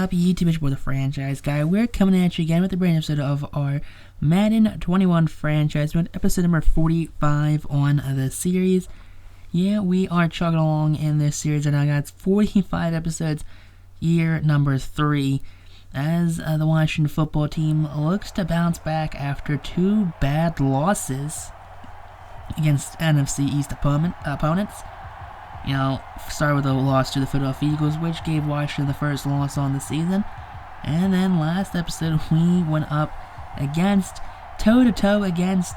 up, YouTube? It's your boy, the Franchise Guy. We're coming at you again with a brand new episode of our Madden 21 franchise, episode number 45 on the series. Yeah, we are chugging along in this series right now, guys. 45 episodes, year number 3, as the Washington football team looks to bounce back after 2 bad losses against NFC East opponents. You know, started with a loss to the Philadelphia Eagles, which gave Washington the first loss on the season. And then last episode, we went up against, toe-to-toe against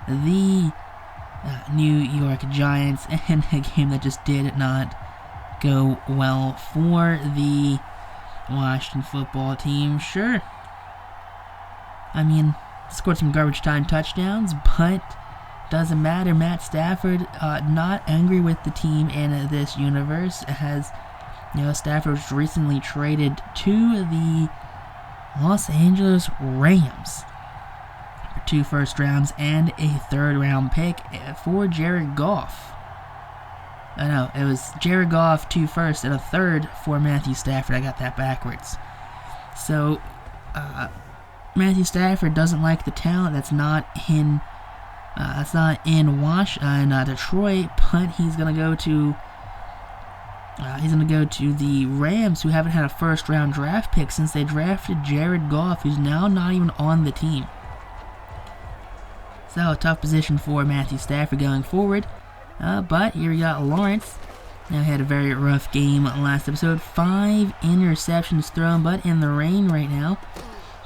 the New York Giants in a game that just did not go well for the Washington football team. Sure, I mean, scored some garbage time touchdowns, but doesn't matter. Matt Stafford not angry with the team in this universe, as you know, Stafford was recently traded to the Los Angeles Rams for 2 first rounds and a 3rd round pick for Jared Goff. I know, it was Jared Goff, 2 firsts and a 3rd for Matthew Stafford. I got that backwards. So Matthew Stafford doesn't like the talent that's not in Detroit, but he's gonna go to the Rams, who haven't had a first-round draft pick since they drafted Jared Goff, who's now not even on the team. So a tough position for Matthew Stafford going forward. But here we got Lawrence. Now, he had a very rough game last episode. 5 interceptions thrown, but in the rain right now.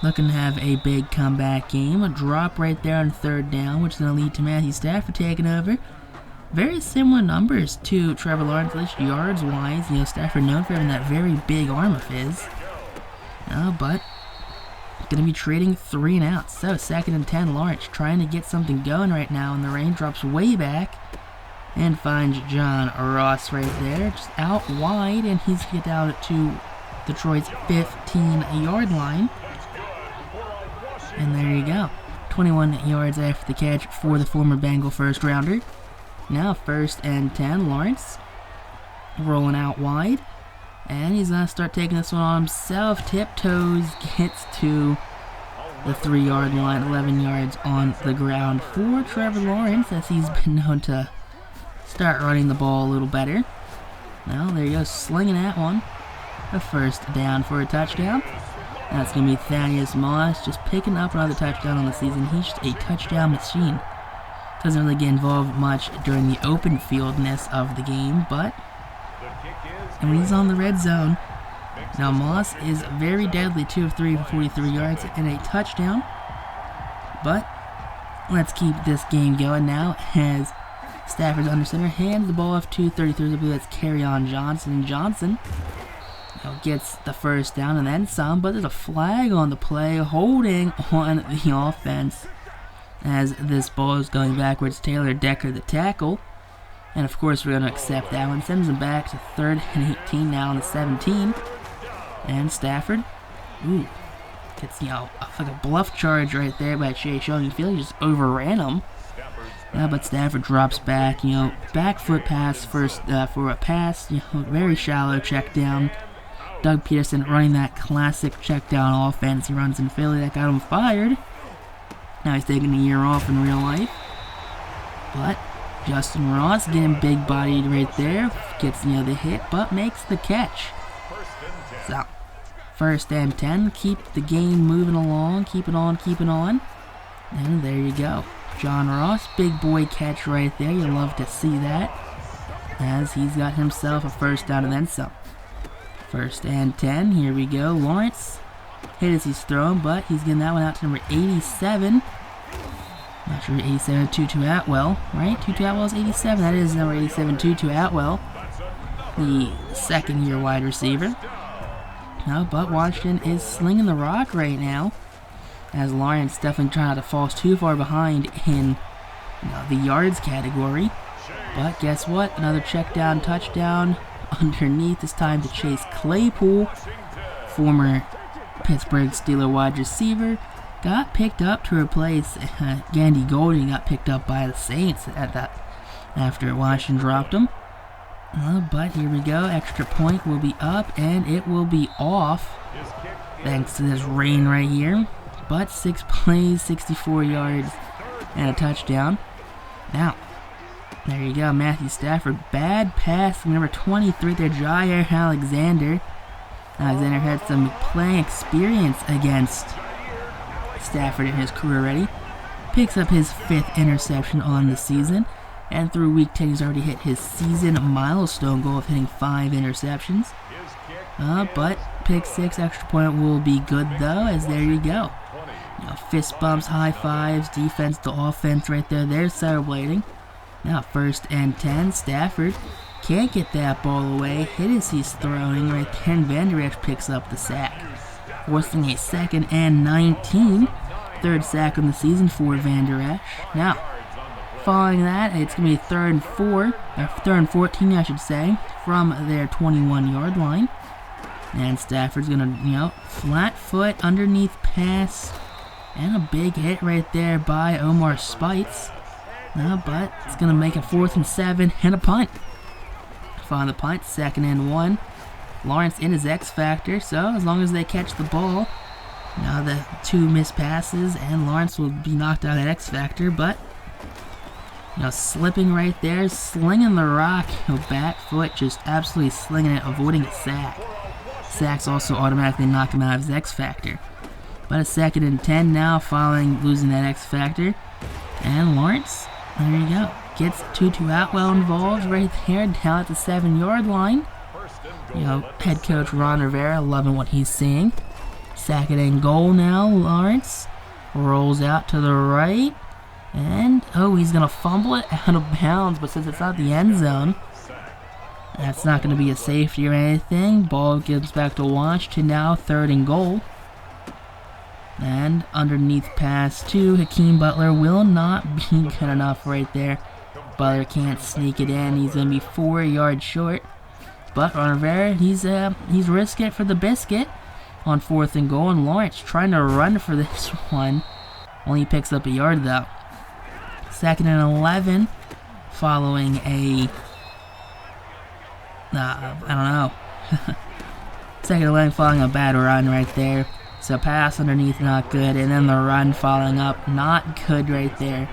Looking to have a big comeback game. A drop right there on 3rd down, which is going to lead to Matthew Stafford taking over. Very similar numbers to Trevor Lawrence, at least yards-wise. You know, Stafford known for having that very big arm of his. But going to be trading 3 and outs. So, 2nd and 10, Lawrence trying to get something going right now, and the rain drops way back. And finds John Ross right there, just out wide, and he's get down to Detroit's 15-yard line. And there you go. 21 yards after the catch for the former Bengal first-rounder. Now 1st and 10, Lawrence rolling out wide. And he's going to start taking this one on himself. Tiptoes, gets to the 3-yard line, 11 yards on the ground for Trevor Lawrence, as he's been known to start running the ball a little better. Now, there you go, slinging that one. A 1st down for a touchdown. That's going to be Thaddeus Moss, just picking up another touchdown on the season. He's just a touchdown machine. Doesn't really get involved much during the open fieldness of the game, but and when he's on the red zone, now Moss is very deadly, 2 of 3 for 43 yards and a touchdown. But let's keep this game going now, as Stafford's under center, hands the ball off to 33, I believe that's Kerryon Johnson, and Johnson gets the 1st down and then some, but there's a flag on the play, holding on the offense as this ball is going backwards. Taylor Decker, the tackle, and of course we're going to accept that one. Sends him back to 3rd and 18 now on the 17, and Stafford, gets, like a bluff charge right there by Chase Young. You feel he just overran him. But Stafford drops back, back foot pass first for a pass, very shallow check down. Doug Peterson running that classic check down offense he runs in Philly that got him fired. Now he's taking a year off in real life. But Justin Ross getting big bodied right there, gets the hit, but makes the catch. So 1st and 10, keep the game moving along, keep it on. And there you go. John Ross, big boy catch right there. You love to see that, as he's got himself a 1st down and then some. 1st and 10, here we go. Lawrence hit as he's thrown, but he's getting that one out to number 87. Not sure 87, Tutu Atwell, right? Tutu Atwell is 87. That is number 87, Tutu Atwell, the 2nd-year wide receiver. But Washington is slinging the rock right now, as Lawrence definitely trying not to fall too far behind in the yards category. But guess what? Another check down touchdown underneath, this time to Chase Claypool, former Pittsburgh Steelers wide receiver. Got picked up to replace Gandy Golden. Got picked up by the Saints after Washington dropped him. But here we go. Extra point will be up, and it will be off. Thanks to this rain right here. But 6 plays, 64 yards, and a touchdown. Now, there you go. Matthew Stafford. Bad pass from number 23 there, Jair Alexander. Alexander had some playing experience against Stafford in his career already. Picks up his 5th interception on the season. And through week 10, he's already hit his season milestone goal of hitting 5 interceptions. But pick 6, extra point will be good though, as there you go. Fist bumps, high fives, defense to offense right there. They're celebrating. Now 1st and 10, Stafford can't get that ball away. Hit as he's throwing right there, and Van Der Esch picks up the sack, forcing a 2nd and 19. 3rd sack of the season for Van Der Esch. Now, following that, it's going to be 3rd and 4, or 3rd and 14, I should say, from their 21-yard line. And Stafford's going to, flat foot, underneath pass, and a big hit right there by Omar Spites. But it's going to make it 4th and 7 and a punt. Following the punt, 2nd and 1. Lawrence in his X factor, so as long as they catch the ball, now the 2 missed passes, and Lawrence will be knocked out at X factor, but slipping right there, slinging the rock, back foot, just absolutely slinging it, avoiding a sack. Sacks also automatically knock him out of his X factor. But a 2nd and 10 now, following losing that X factor. And Lawrence, there you go, gets Tutu Atwell involved right there, down at the 7-yard line. Head coach Ron Rivera loving what he's seeing. 2nd and goal now, Lawrence rolls out to the right. And, he's going to fumble it out of bounds, but since it's not the end zone, that's not going to be a safety or anything. Ball gives back to Washington now, 3rd and goal. And underneath pass to Hakeem Butler will not be good enough right there. Butler can't sneak it in. He's going to be 4 yards short. But Ron Rivera, he's risking it for the biscuit on 4th and goal. And Lawrence trying to run for this one. Only picks up a yard though. 2nd and 11, following a, I don't know. 2nd and 11 following a bad run right there. So pass underneath, not good, and then the run following up, not good right there.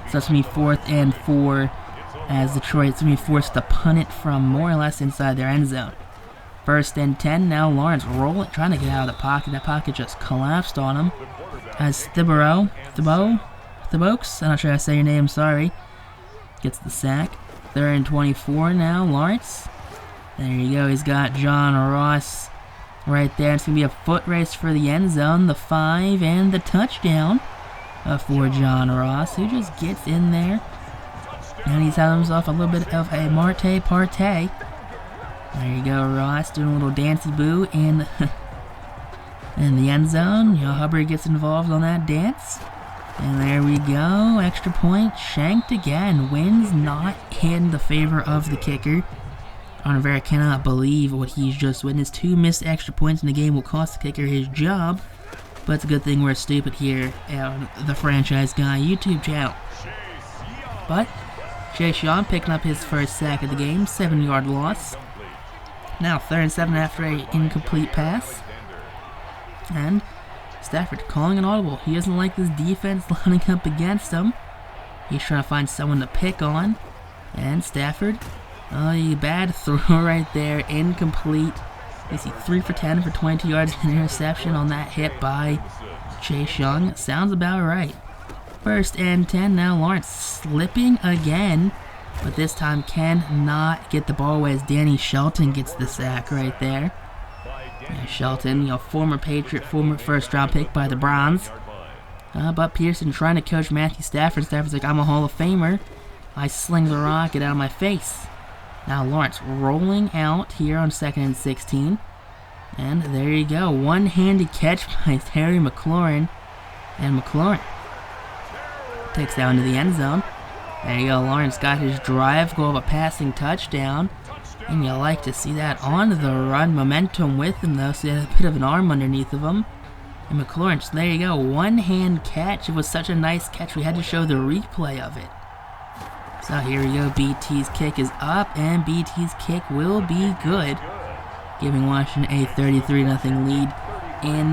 So it's going to be 4th and 4, as Detroit's going to be forced to punt it from more or less inside their end zone. 1st and 10, now Lawrence rolling, trying to get out of the pocket. That pocket just collapsed on him. As Thibodeaux, I'm not sure how to say your name, sorry, gets the sack. 3rd and 24 now, Lawrence. There you go, he's got John Ross right there. It's going to be a foot race for the end zone, the 5, and the touchdown for John Ross, who just gets in there. And he's had himself a little bit of a Marte Partey. There you go, Ross doing a little dancey boo in the end zone. Hubbard gets involved on that dance. And there we go, extra point, shanked again, wins not in the favor of the kicker. Ron Rivera cannot believe what he's just witnessed. 2 missed extra points in the game will cost the kicker his job, but it's a good thing we're stupid here on the Franchise Guy YouTube channel. But Chase Young picking up his 1st sack of the game, 7-yard loss. Now 3rd and 7 after an incomplete pass. And Stafford calling an audible. He doesn't like this defense lining up against him. He's trying to find someone to pick on. And Stafford, bad throw right there, incomplete. You see 3 for 10 for 22 yards and an interception on that hit by Chase Young. Sounds about right. 1st and 10 now, Lawrence slipping again, but this time cannot get the ball away as Danny Shelton gets the sack right there. Shelton, former Patriot, former 1st-round pick by the Browns. But Pearson trying to coach Matthew Stafford. Stafford's like, I'm a Hall of Famer. I sling the rock, get out of my face. Now Lawrence rolling out here on 2nd and 16. And there you go. One-handed catch by Terry McLaurin. And McLaurin takes down to the end zone. There you go. Lawrence got his drive, goal of a passing touchdown. And you like to see that on the run. Momentum with him, though, so he had a bit of an arm underneath of him. And McLaurin, so there you go. One-hand catch. It was such a nice catch, we had to show the replay of it. So here we go. BT's kick is up, and BT's kick will be good, giving Washington a 33-0 lead in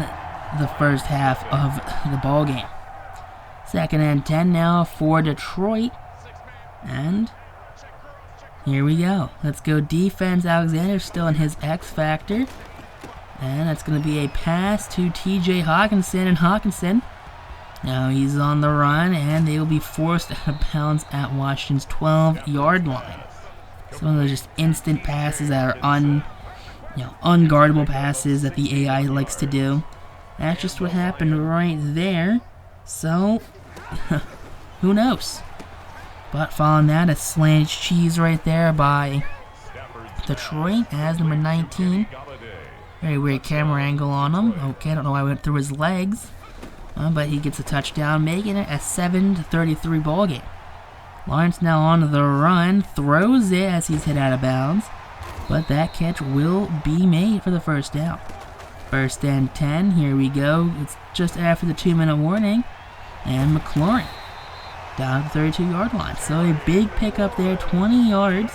the first half of the ball game. 2nd and 10 now for Detroit, and here we go. Let's go defense. Alexander still in his X factor, and that's going to be a pass to TJ Hawkinson, and Hawkinson, now he's on the run, and they will be forced out of bounds at Washington's 12-yard line. Some of those just instant passes that are unguardable passes that the AI likes to do. That's just what happened right there. So, who knows? But following that, a slant cheese right there by Detroit as number 19. Very weird camera angle on him. Okay, I don't know why I went through his legs. But he gets a touchdown, making it a 7-33 ball game. Lawrence now on the run, throws it as he's hit out of bounds, but that catch will be made for the first down. 1st and 10, here we go. It's just after the 2-minute warning, and McLaurin down to the 32-yard line. So a big pickup there, 20 yards.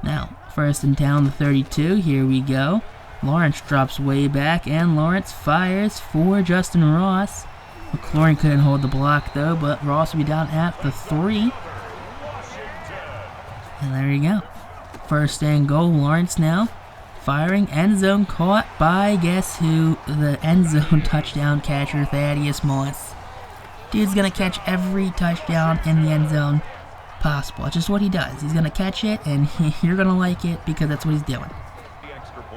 Now, 1st and 10 on the 32, here we go. Lawrence drops way back, and Lawrence fires for Justin Ross. McLaurin couldn't hold the block though, but Ross will be down at the 3. And there you go. 1st and goal, Lawrence now firing, end zone caught by, guess who? The end zone touchdown catcher, Thaddeus Moss. Dude's gonna catch every touchdown in the end zone possible. It's just what he does. He's gonna catch it, and you're gonna like it because that's what he's doing.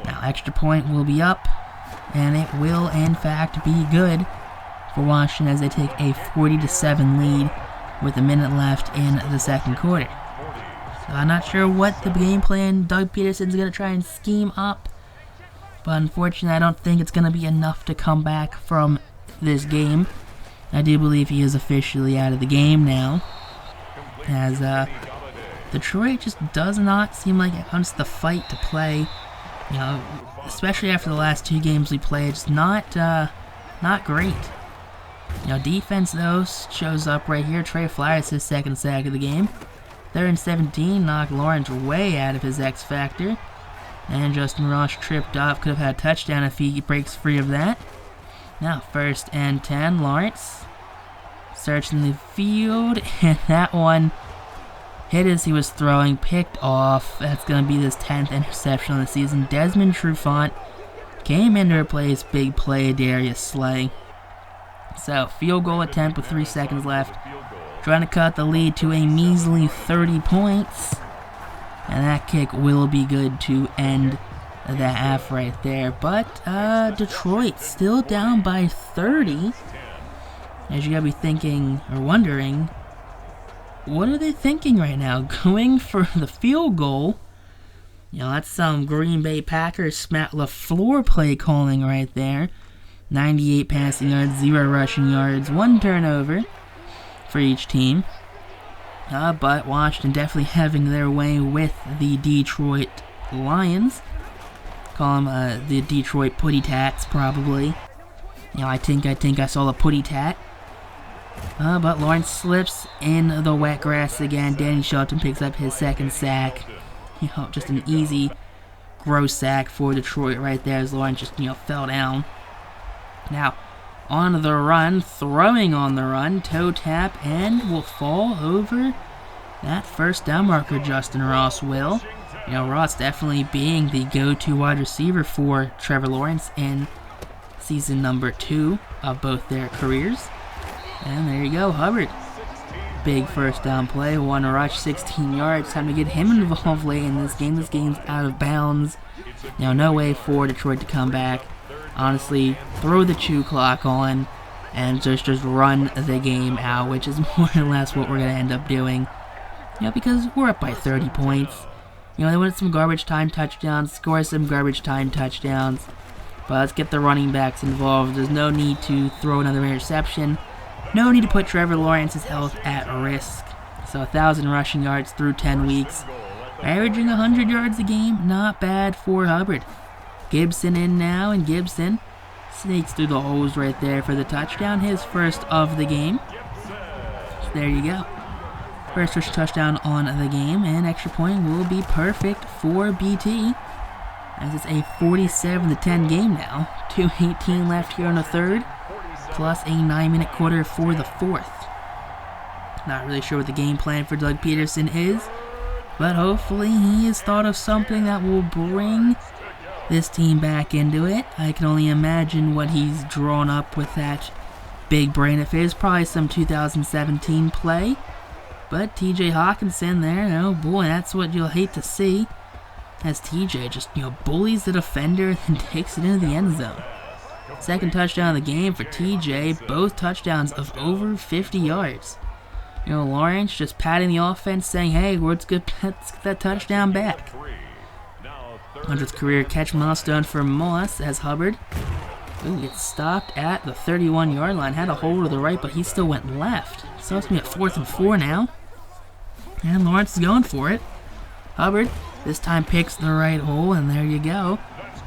Now, extra point will be up, and it will, in fact, be good for Washington as they take a 40-7 lead with a minute left in the 2nd quarter. So I'm not sure what the game plan Doug Peterson's going to try and scheme up, but unfortunately, I don't think it's going to be enough to come back from this game. I do believe he is officially out of the game now, as Detroit just does not seem like it wants the fight to play. Especially after the last 2 games we played, it's not great. Defense though shows up right here. Trey Flyers his 2nd sack of the game. 3rd and 17, knocked Lawrence way out of his X factor, and Justin Ross tripped off. Could have had a touchdown if he breaks free of that. Now 1st and 10, Lawrence searching the field, and that one hit as he was throwing, picked off. That's going to be his 10th interception of the season. Desmond Trufant came in to replace big play Darius Slay. So, field goal attempt with 3 seconds left. Trying to cut the lead to a measly 30 points. And that kick will be good to end the half right there. But Detroit still down by 30. As you got to be thinking or wondering, what are they thinking right now? Going for the field goal? That's some Green Bay Packers Matt LaFleur play calling right there. 98 passing yards, 0 rushing yards, 1 turnover for each team. But Washington definitely having their way with the Detroit Lions. Call them the Detroit Putty Tats, probably. I think I saw the Putty Tat. But Lawrence slips in the wet grass again. Danny Shelton picks up his 2nd sack. Just an easy, gross sack for Detroit right there as Lawrence just, fell down. Now, on the run, throwing on the run, toe tap, and will fall over that 1st down marker, Justin Ross will. Ross definitely being the go-to wide receiver for Trevor Lawrence in season number 2 of both their careers. And there you go, Hubbard. Big 1st down play, 1 rush, 16 yards. Time to get him involved late in this game. This game's out of bounds. No way for Detroit to come back. Honestly, throw the chew clock on and just run the game out, which is more or less what we're going to end up doing. Because we're up by 30 points. They wanted some garbage time touchdowns, score some garbage time touchdowns. But let's get the running backs involved. There's no need to throw another interception. No need to put Trevor Lawrence's health at risk. So 1,000 rushing yards through 10 weeks. Averaging 100 yards a game, not bad for Hubbard. Gibson in now, and Gibson snakes through the holes right there for the touchdown. His 1st of the game. So there you go. First rush touchdown on the game, and extra point will be perfect for BT. As it's a 47-10 game now. 2:18 left here in the third, plus a 9-minute quarter for the fourth. Not really sure what the game plan for Doug Peterson is, but hopefully he has thought of something that will bring this team back into it. I can only imagine what he's drawn up with that big brain of his. Probably some 2017 play. But TJ Hawkinson there, oh boy, that's what you'll hate to see. As TJ just, bullies the defender and takes it into the end zone. Second touchdown of the game for TJ, both touchdowns of over 50 yards. Lawrence just patting the offense, saying, hey, let's get that touchdown back. 100th career catch milestone for Moss as Hubbard gets stopped at the 31-yard line. Had a hole to the right, but he still went left. So it's going to be at 4th and 4 now. And Lawrence is going for it. Hubbard this time picks the right hole, and there you go.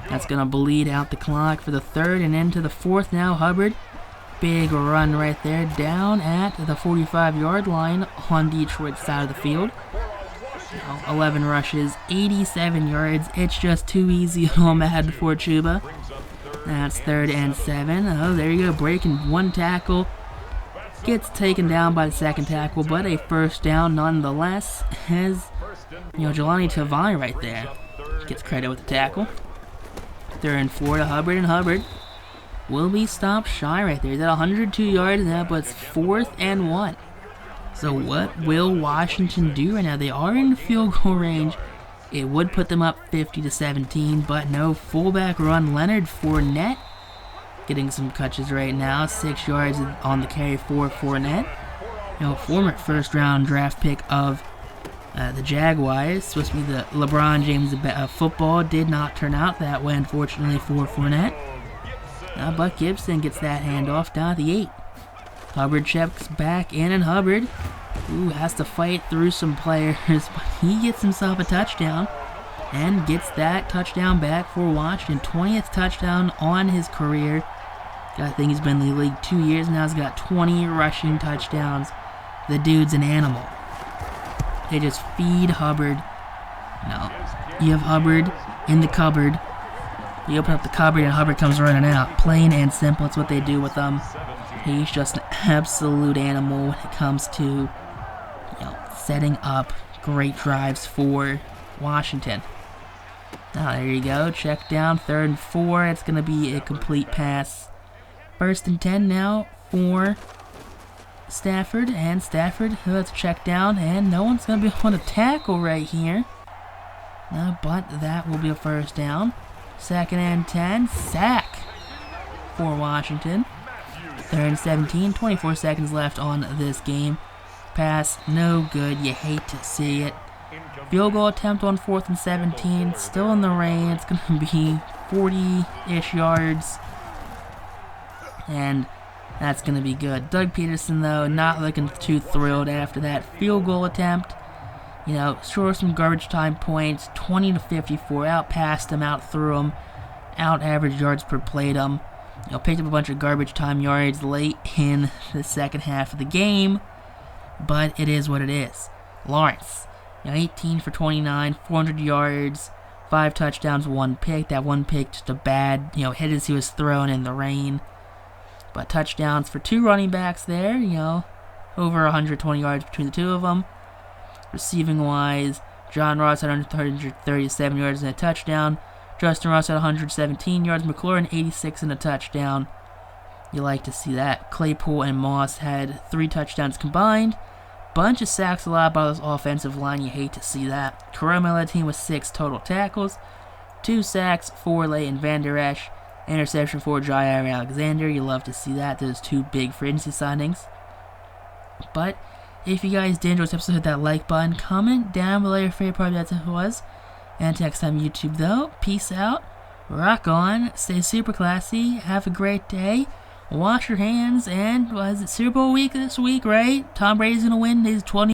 That's going to bleed out the clock for the third and into the fourth now. Hubbard, big run right there down at the 45-yard line on Detroit's side of the field. 11 rushes, 87 yards. It's just too easy on Madden for Chuba. That's 3rd and 7. Oh, there you go, breaking one tackle. Gets taken down by the second tackle, but a first down nonetheless. As Jelani Tavai right there gets credit with the tackle. 3rd and 4 to Hubbard, and Hubbard will be stopped shy right there. He's at 102 yards now, but it's 4th and 1. So what will Washington do right now? They are in field goal range. It would put them up 50-17, but no fullback run. Leonard Fournette getting some catches right now. 6 yards on the carry for Fournette. Former first-round draft pick of the Jaguars. Supposed to be the LeBron James of football. Did not turn out that way, unfortunately, for Fournette. Now Buck Gibson gets that handoff down at the 8. Hubbard checks back in, and Hubbard has to fight through some players, but he gets himself a touchdown and gets that touchdown back for Washington. 20th touchdown on his career. I think he's been in the league 2 years now. He's got 20 rushing touchdowns. The dude's an animal. They just feed Hubbard. You have Hubbard in the cupboard. You open up the cupboard and Hubbard comes running out. Plain and simple. It's what they do with him. He's just an absolute animal when it comes to setting up great drives for Washington. Now there you go. Check down. 3rd and 4. It's going to be a complete pass. 1st and 10 now for Stafford. And Stafford, let's check down. And no one's going to be able to tackle right here. But that will be a first down. 2nd and 10. Sack for Washington. 3rd and 17. 24 seconds left on this game. Pass, no good. You hate to see it. Field goal attempt on 4th and 17. Still in the rain. It's going to be 40-ish yards. And that's going to be good. Doug Peterson, though, not looking too thrilled after that field goal attempt. Sure, some garbage time points. 20-54. Outpassed him, out through him. Out average yards per play him. Picked up a bunch of garbage time yards late in the second half of the game. But it is what it is. Lawrence, 18 for 29, 400 yards, 5 touchdowns, 1 pick. That 1 pick just a bad, hit as he was thrown in the rain. But touchdowns for 2 running backs there, over 120 yards between the 2 of them. Receiving wise, John Ross had 137 yards and a touchdown. Justin Ross had 117 yards. McLaurin 86 and a touchdown. You like to see that. Claypool and Moss had 3 touchdowns combined. Bunch of sacks allowed by this offensive line. You hate to see that. Karama led the team with 6 total tackles. 2 sacks for Leighton Vander Esch. Interception for Jair Alexander. You love to see that. Those 2 big free agency signings. But if you guys did enjoy this episode, hit that like button. Comment down below your favorite part of that was. And next time YouTube though, peace out. Rock on. Stay super classy. Have a great day. Wash your hands, and was it Super Bowl week this week, right? Tom Brady's gonna win his 20